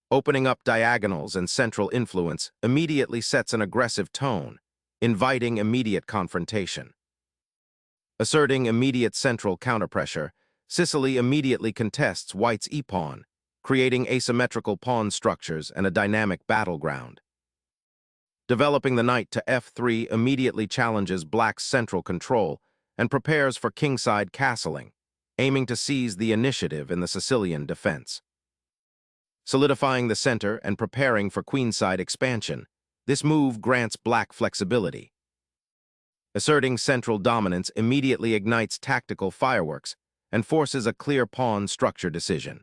Opening up diagonals and central influence immediately sets an aggressive tone, inviting immediate confrontation. Asserting immediate central counterpressure, Sicily immediately contests white's e-pawn, creating asymmetrical pawn structures and a dynamic battleground. Developing the knight to f3 immediately challenges black's central control and prepares for kingside castling, aiming to seize the initiative in the Sicilian defense. Solidifying the center and preparing for queenside expansion, this move grants black flexibility. Asserting central dominance immediately ignites tactical fireworks and forces a clear pawn structure decision.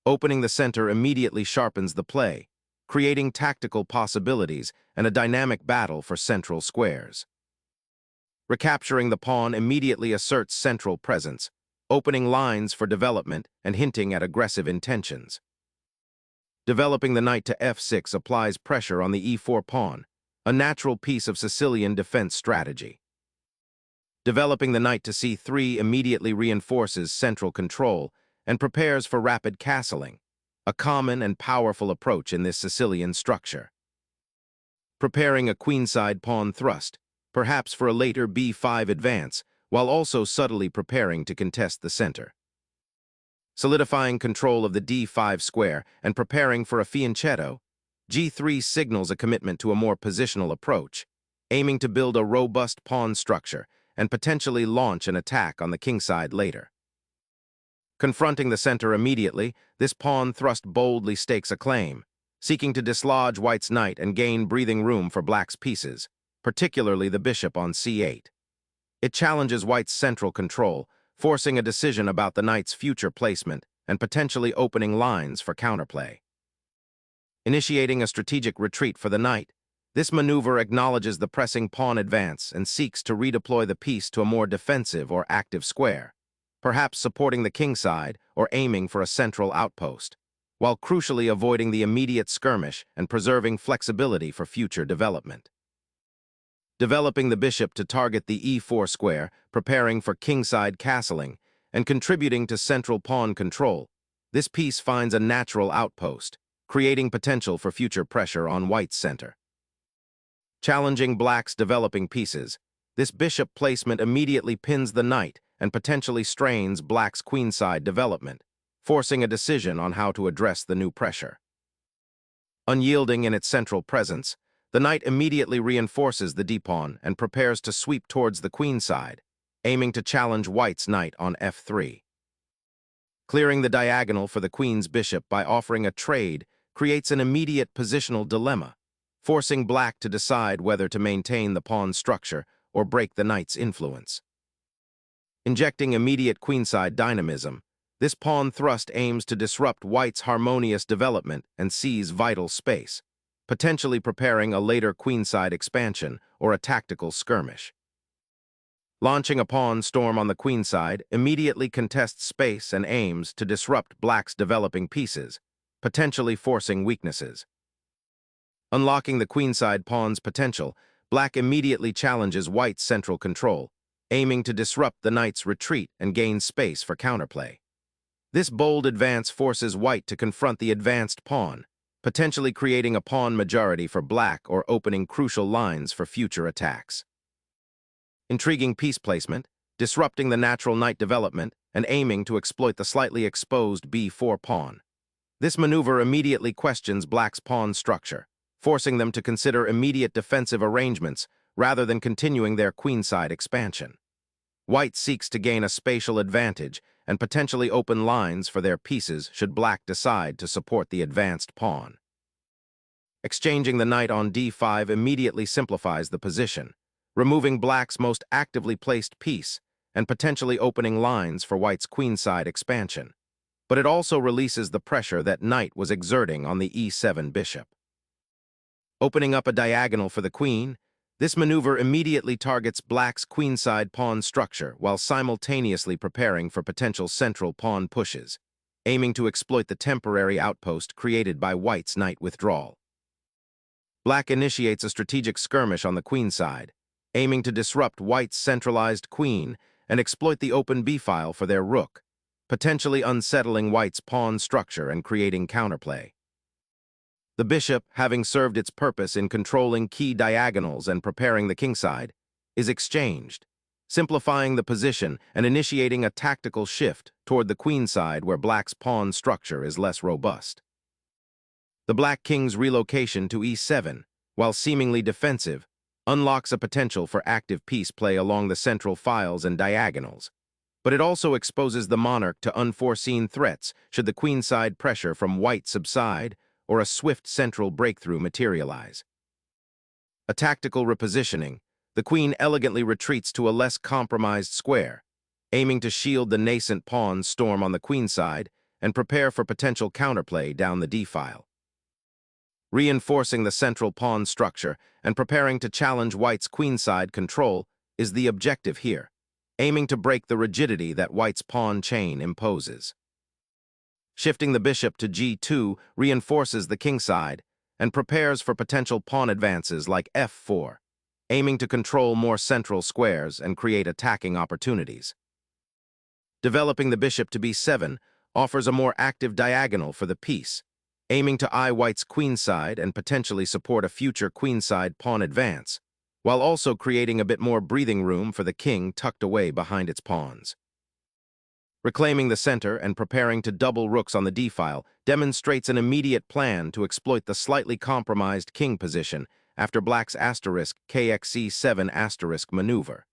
Opening the center immediately sharpens the play, creating tactical possibilities and a dynamic battle for central squares. Recapturing the pawn immediately asserts central presence, opening lines for development and hinting at aggressive intentions. Developing the knight to f6 applies pressure on the e4 pawn, a natural piece of Sicilian defense strategy. Developing the knight to c3 immediately reinforces central control and prepares for rapid castling, a common and powerful approach in this Sicilian structure. Preparing a queenside pawn thrust, perhaps for a later b5 advance, while also subtly preparing to contest the center. Solidifying control of the d5 square and preparing for a fianchetto, g3 signals a commitment to a more positional approach, aiming to build a robust pawn structure and potentially launch an attack on the kingside later. Confronting the center immediately, this pawn thrust boldly stakes a claim, seeking to dislodge white's knight and gain breathing room for black's pieces, particularly the bishop on c8. It challenges white's central control, forcing a decision about the knight's future placement and potentially opening lines for counterplay. Initiating a strategic retreat for the knight, this maneuver acknowledges the pressing pawn advance and seeks to redeploy the piece to a more defensive or active square, perhaps supporting the kingside or aiming for a central outpost, while crucially avoiding the immediate skirmish and preserving flexibility for future development. Developing the bishop to target the e4 square, preparing for kingside castling, and contributing to central pawn control, this piece finds a natural outpost, creating potential for future pressure on white's center. Challenging black's developing pieces, this bishop placement immediately pins the knight and potentially strains black's queenside development, forcing a decision on how to address the new pressure. Unyielding in its central presence, the knight immediately reinforces the d-pawn and prepares to sweep towards the queenside, aiming to challenge white's knight on f3. Clearing the diagonal for the queen's bishop by offering a trade creates an immediate positional dilemma, forcing black to decide whether to maintain the pawn structure or break the knight's influence. Injecting immediate queenside dynamism, this pawn thrust aims to disrupt white's harmonious development and seize vital space, potentially preparing a later queenside expansion or a tactical skirmish. Launching a pawn storm on the queenside immediately contests space and aims to disrupt black's developing pieces, potentially forcing weaknesses. Unlocking the queenside pawn's potential, black immediately challenges white's central control, aiming to disrupt the knight's retreat and gain space for counterplay. This bold advance forces white to confront the advanced pawn, potentially creating a pawn majority for black or opening crucial lines for future attacks. Intriguing piece placement, disrupting the natural knight development, and aiming to exploit the slightly exposed b4 pawn. This maneuver immediately questions black's pawn structure, forcing them to consider immediate defensive arrangements rather than continuing their queenside expansion. White seeks to gain a spatial advantage and potentially open lines for their pieces should black decide to support the advanced pawn. Exchanging the knight on d5 immediately simplifies the position, removing black's most actively placed piece and potentially opening lines for white's queenside expansion. But it also releases the pressure that knight was exerting on the e7 bishop. Opening up a diagonal for the queen, this maneuver immediately targets black's queenside pawn structure while simultaneously preparing for potential central pawn pushes, aiming to exploit the temporary outpost created by white's knight withdrawal. Black initiates a strategic skirmish on the queenside, aiming to disrupt white's centralized queen and exploit the open b-file for their rook, potentially unsettling white's pawn structure and creating counterplay. The bishop, having served its purpose in controlling key diagonals and preparing the kingside, is exchanged, simplifying the position and initiating a tactical shift toward the queenside where black's pawn structure is less robust. The black king's relocation to e7, while seemingly defensive, unlocks a potential for active piece play along the central files and diagonals, but it also exposes the monarch to unforeseen threats should the queenside pressure from white subside or a swift central breakthrough materialize. A tactical repositioning, the queen elegantly retreats to a less compromised square, aiming to shield the nascent pawn's storm on the queenside and prepare for potential counterplay down the d-file. Reinforcing the central pawn structure and preparing to challenge white's queenside control is the objective here, aiming to break the rigidity that white's pawn chain imposes. Shifting the bishop to g2 reinforces the kingside and prepares for potential pawn advances like f4, aiming to control more central squares and create attacking opportunities. Developing the bishop to b7 offers a more active diagonal for the piece, aiming to eye white's queenside and potentially support a future queenside pawn advance, while also creating a bit more breathing room for the king tucked away behind its pawns. Reclaiming the center and preparing to double rooks on the d-file demonstrates an immediate plan to exploit the slightly compromised king position after black's *kxc7* maneuver.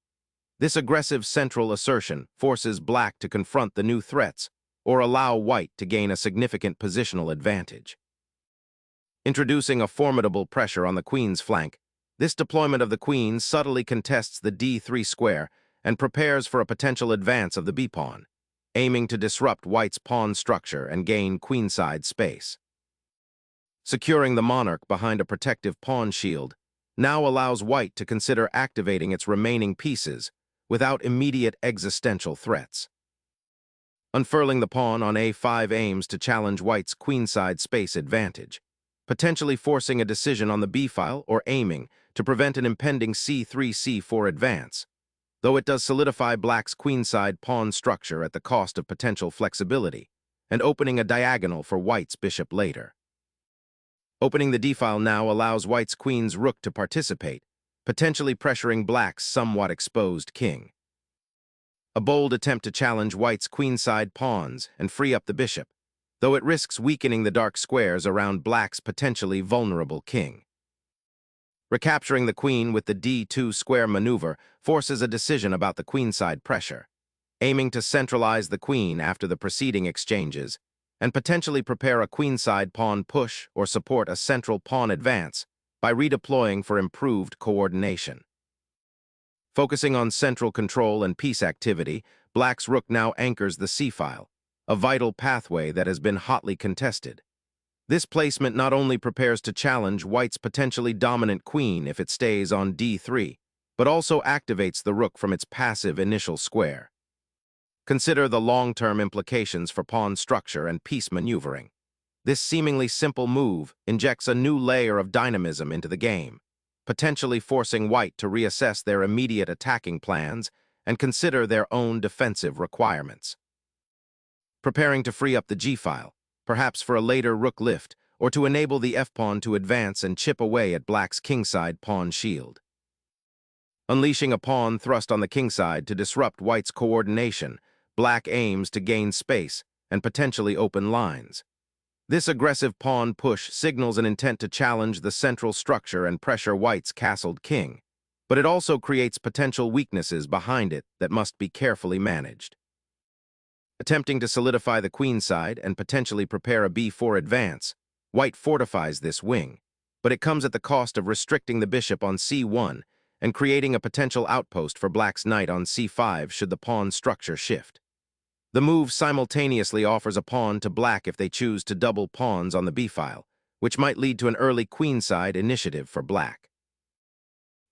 This aggressive central assertion forces black to confront the new threats or allow white to gain a significant positional advantage. Introducing a formidable pressure on the queen's flank, this deployment of the queen subtly contests the d3 square and prepares for a potential advance of the b-pawn, aiming to disrupt white's pawn structure and gain queenside space. Securing the monarch behind a protective pawn shield now allows white to consider activating its remaining pieces without immediate existential threats. Unfurling the pawn on a5 aims to challenge white's queenside space advantage, potentially forcing a decision on the b-file or aiming to prevent an impending c3-c4 advance, though it does solidify black's queenside pawn structure at the cost of potential flexibility and opening a diagonal for white's bishop later. Opening the d-file now allows white's queen's rook to participate, potentially pressuring black's somewhat exposed king. A bold attempt to challenge white's queenside pawns and free up the bishop, though it risks weakening the dark squares around black's potentially vulnerable king. Recapturing the queen with the d2 square maneuver forces a decision about the queenside pressure, aiming to centralize the queen after the preceding exchanges and potentially prepare a queenside pawn push or support a central pawn advance by redeploying for improved coordination. Focusing on central control and piece activity, black's rook now anchors the c-file, a vital pathway that has been hotly contested. This placement not only prepares to challenge white's potentially dominant queen if it stays on d3, but also activates the rook from its passive initial square. Consider the long-term implications for pawn structure and piece maneuvering. This seemingly simple move injects a new layer of dynamism into the game, potentially forcing white to reassess their immediate attacking plans and consider their own defensive requirements. Preparing to free up the g-file, perhaps for a later rook lift, or to enable the f-pawn to advance and chip away at black's kingside pawn shield. Unleashing a pawn thrust on the kingside to disrupt white's coordination, black aims to gain space and potentially open lines. This aggressive pawn push signals an intent to challenge the central structure and pressure white's castled king, but it also creates potential weaknesses behind it that must be carefully managed. Attempting to solidify the queenside and potentially prepare a b4 advance, white fortifies this wing, but it comes at the cost of restricting the bishop on c1 and creating a potential outpost for black's knight on c5 should the pawn structure shift. The move simultaneously offers a pawn to black if they choose to double pawns on the b-file, which might lead to an early queenside initiative for black.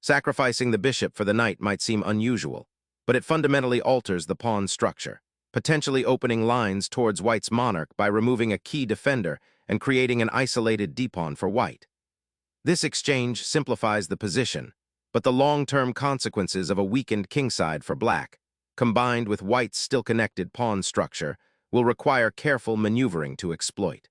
Sacrificing the bishop for the knight might seem unusual, but it fundamentally alters the pawn structure, potentially opening lines towards white's monarch by removing a key defender and creating an isolated d-pawn for white. This exchange simplifies the position, but the long-term consequences of a weakened kingside for black, combined with white's still connected pawn structure, will require careful maneuvering to exploit.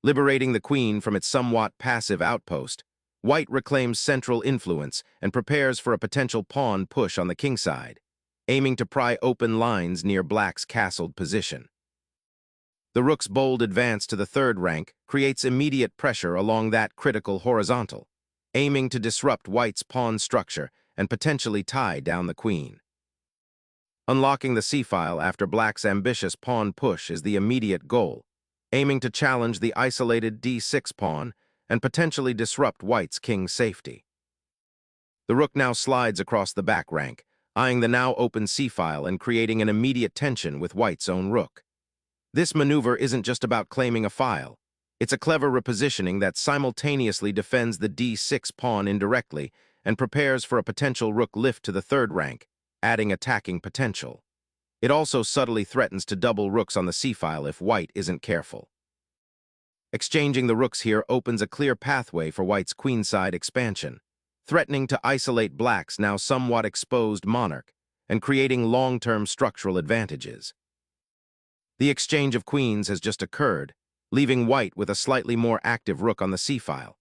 Liberating the queen from its somewhat passive outpost, white reclaims central influence and prepares for a potential pawn push on the kingside, aiming to pry open lines near black's castled position. The rook's bold advance to the third rank creates immediate pressure along that critical horizontal, aiming to disrupt white's pawn structure and potentially tie down the queen. Unlocking the c-file after black's ambitious pawn push is the immediate goal, aiming to challenge the isolated d6 pawn and potentially disrupt white's king's safety. The rook now slides across the back rank, eyeing the now open c-file and creating an immediate tension with white's own rook. This maneuver isn't just about claiming a file. It's a clever repositioning that simultaneously defends the d6 pawn indirectly and prepares for a potential rook lift to the third rank, adding attacking potential. It also subtly threatens to double rooks on the c-file if white isn't careful. Exchanging the rooks here opens a clear pathway for white's queenside expansion, threatening to isolate black's now somewhat exposed monarch and creating long-term structural advantages. The exchange of queens has just occurred, leaving white with a slightly more active rook on the c-file.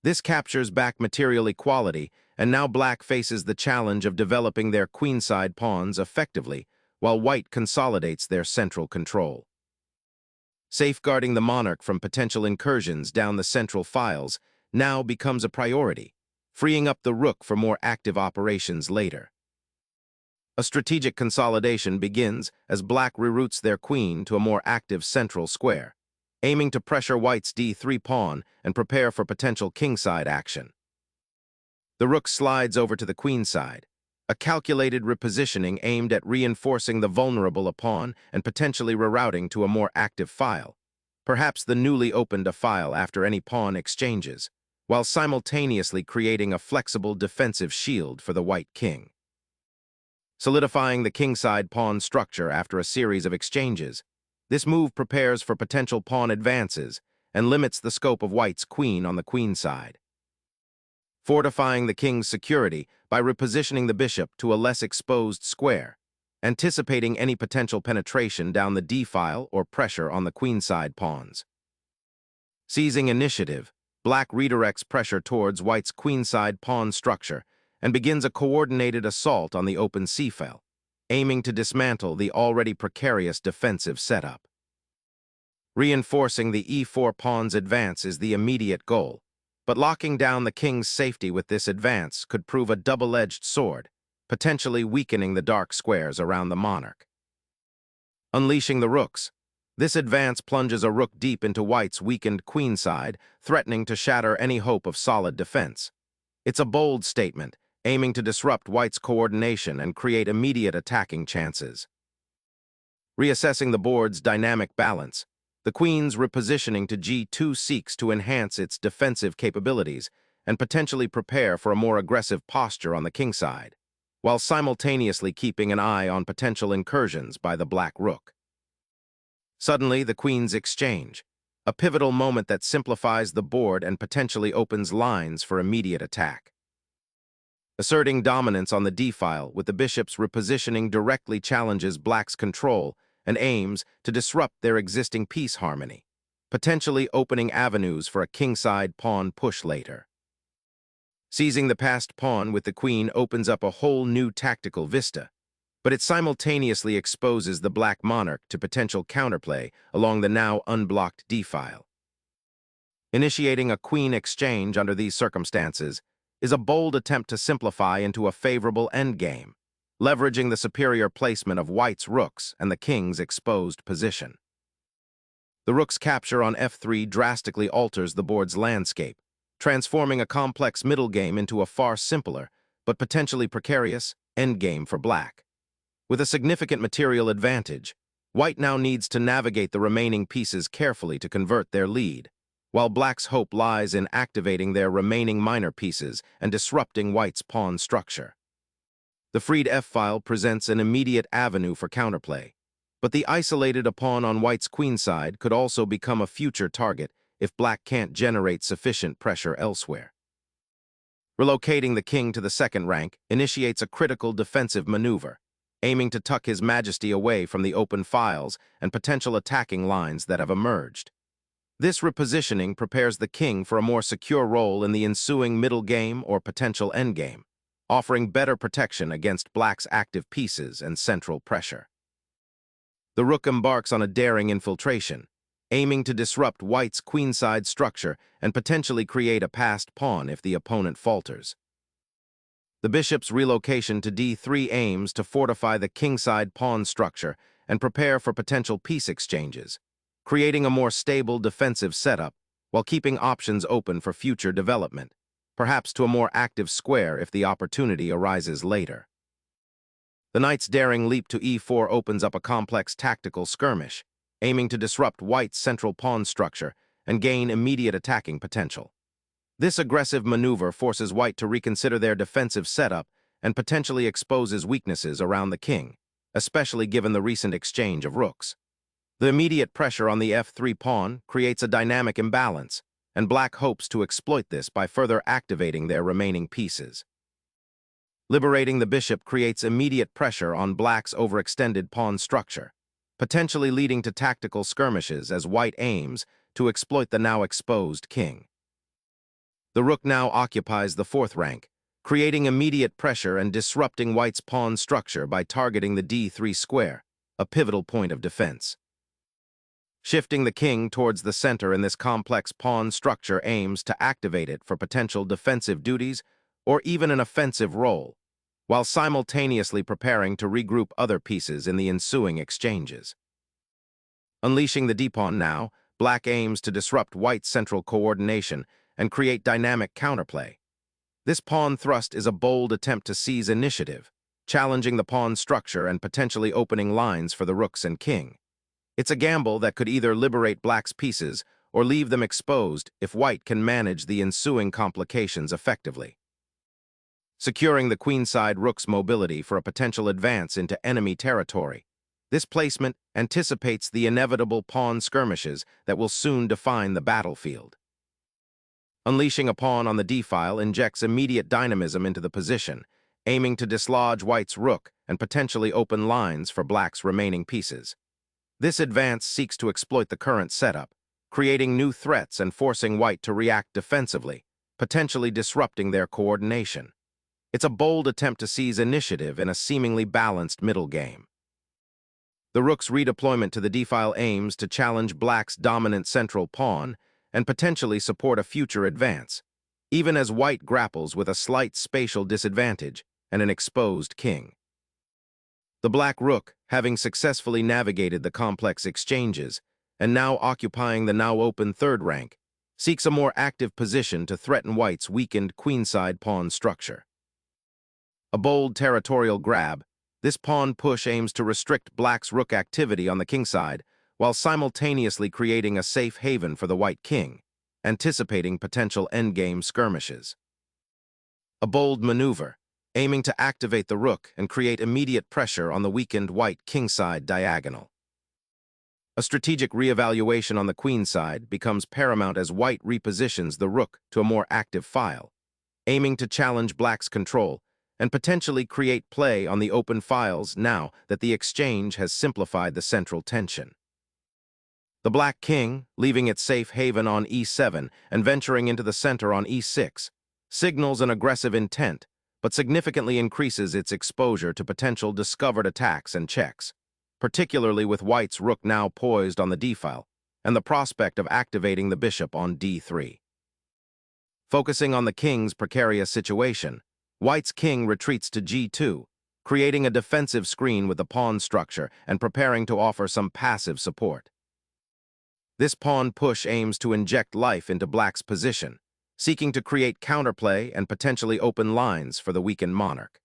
This captures back material equality, and now black faces the challenge of developing their queenside pawns effectively, while white consolidates their central control. Safeguarding the monarch from potential incursions down the central files now becomes a priority, freeing up the rook for more active operations later. A strategic consolidation begins as black reroutes their queen to a more active central square, aiming to pressure white's d3 pawn and prepare for potential kingside action. The rook slides over to the queenside, a calculated repositioning aimed at reinforcing the vulnerable pawn and potentially rerouting to a more active file, perhaps the newly opened file after any pawn exchanges, while simultaneously creating a flexible defensive shield for the white king. Solidifying the kingside pawn structure after a series of exchanges, this move prepares for potential pawn advances and limits the scope of white's queen on the queenside. Fortifying the king's security by repositioning the bishop to a less exposed square, anticipating any potential penetration down the d-file or pressure on the queenside pawns. Seizing initiative, black redirects pressure towards white's queenside pawn structure and begins a coordinated assault on the open c-file, aiming to dismantle the already precarious defensive setup. Reinforcing the e4 pawn's advance is the immediate goal, but locking down the king's safety with this advance could prove a double-edged sword, potentially weakening the dark squares around the monarch. Unleashing the rooks, this advance plunges a rook deep into white's weakened queenside, threatening to shatter any hope of solid defense. It's a bold statement, aiming to disrupt white's coordination and create immediate attacking chances. Reassessing the board's dynamic balance, the queen's repositioning to g2 seeks to enhance its defensive capabilities and potentially prepare for a more aggressive posture on the kingside, while simultaneously keeping an eye on potential incursions by the black rook. Suddenly, the queens exchange, a pivotal moment that simplifies the board and potentially opens lines for immediate attack. Asserting dominance on the d-file with the bishop's repositioning directly challenges black's control and aims to disrupt their existing piece harmony, potentially opening avenues for a kingside pawn push later. Seizing the passed pawn with the queen opens up a whole new tactical vista, but it simultaneously exposes the black monarch to potential counterplay along the now unblocked d-file. Initiating a queen exchange under these circumstances is a bold attempt to simplify into a favorable endgame, leveraging the superior placement of white's rooks and the king's exposed position. The rook's capture on f3 drastically alters the board's landscape, transforming a complex middle game into a far simpler, but potentially precarious, endgame for black. With a significant material advantage, white now needs to navigate the remaining pieces carefully to convert their lead, while black's hope lies in activating their remaining minor pieces and disrupting white's pawn structure. The freed f-file presents an immediate avenue for counterplay, but the isolated pawn on white's queenside could also become a future target if black can't generate sufficient pressure elsewhere. Relocating the king to the second rank initiates a critical defensive maneuver, aiming to tuck his majesty away from the open files and potential attacking lines that have emerged. This repositioning prepares the king for a more secure role in the ensuing middle game or potential endgame, offering better protection against black's active pieces and central pressure. The rook embarks on a daring infiltration, aiming to disrupt white's queenside structure and potentially create a passed pawn if the opponent falters. The bishop's relocation to d3 aims to fortify the kingside pawn structure and prepare for potential piece exchanges, creating a more stable defensive setup while keeping options open for future development, perhaps to a more active square if the opportunity arises later. The knight's daring leap to e4 opens up a complex tactical skirmish, aiming to disrupt white's central pawn structure and gain immediate attacking potential. This aggressive maneuver forces white to reconsider their defensive setup and potentially exposes weaknesses around the king, especially given the recent exchange of rooks. The immediate pressure on the f3 pawn creates a dynamic imbalance, and black hopes to exploit this by further activating their remaining pieces. Liberating the bishop creates immediate pressure on black's overextended pawn structure, potentially leading to tactical skirmishes as white aims to exploit the now exposed king. The rook now occupies the fourth rank, creating immediate pressure and disrupting white's pawn structure by targeting the d3 square, a pivotal point of defense. Shifting the king towards the center in this complex pawn structure aims to activate it for potential defensive duties or even an offensive role, while simultaneously preparing to regroup other pieces in the ensuing exchanges. Unleashing the d-pawn now, black aims to disrupt white's central coordination and create dynamic counterplay. This pawn thrust is a bold attempt to seize initiative, challenging the pawn structure and potentially opening lines for the rooks and king. It's a gamble that could either liberate black's pieces or leave them exposed if white can manage the ensuing complications effectively. Securing the queenside rook's mobility for a potential advance into enemy territory, this placement anticipates the inevitable pawn skirmishes that will soon define the battlefield. Unleashing a pawn on the d-file injects immediate dynamism into the position, aiming to dislodge white's rook and potentially open lines for black's remaining pieces. This advance seeks to exploit the current setup, creating new threats and forcing white to react defensively, potentially disrupting their coordination. It's a bold attempt to seize initiative in a seemingly balanced middle game. The rook's redeployment to the d-file aims to challenge black's dominant central pawn and potentially support a future advance, even as white grapples with a slight spatial disadvantage and an exposed king. The black rook, having successfully navigated the complex exchanges and now occupying the now open third rank, seeks a more active position to threaten white's weakened queenside pawn structure. A bold territorial grab, this pawn push aims to restrict black's rook activity on the kingside while simultaneously creating a safe haven for the white king, anticipating potential endgame skirmishes. A bold maneuver, aiming to activate the rook and create immediate pressure on the weakened white kingside diagonal. A strategic reevaluation on the queenside becomes paramount as white repositions the rook to a more active file, aiming to challenge black's control and potentially create play on the open files now that the exchange has simplified the central tension. The black king, leaving its safe haven on e7 and venturing into the center on e6, signals an aggressive intent, but significantly increases its exposure to potential discovered attacks and checks, particularly with white's rook now poised on the d-file and the prospect of activating the bishop on d3. Focusing on the king's precarious situation, white's king retreats to g2, creating a defensive screen with the pawn structure and preparing to offer some passive support. This pawn push aims to inject life into black's position, seeking to create counterplay and potentially open lines for the weakened monarch.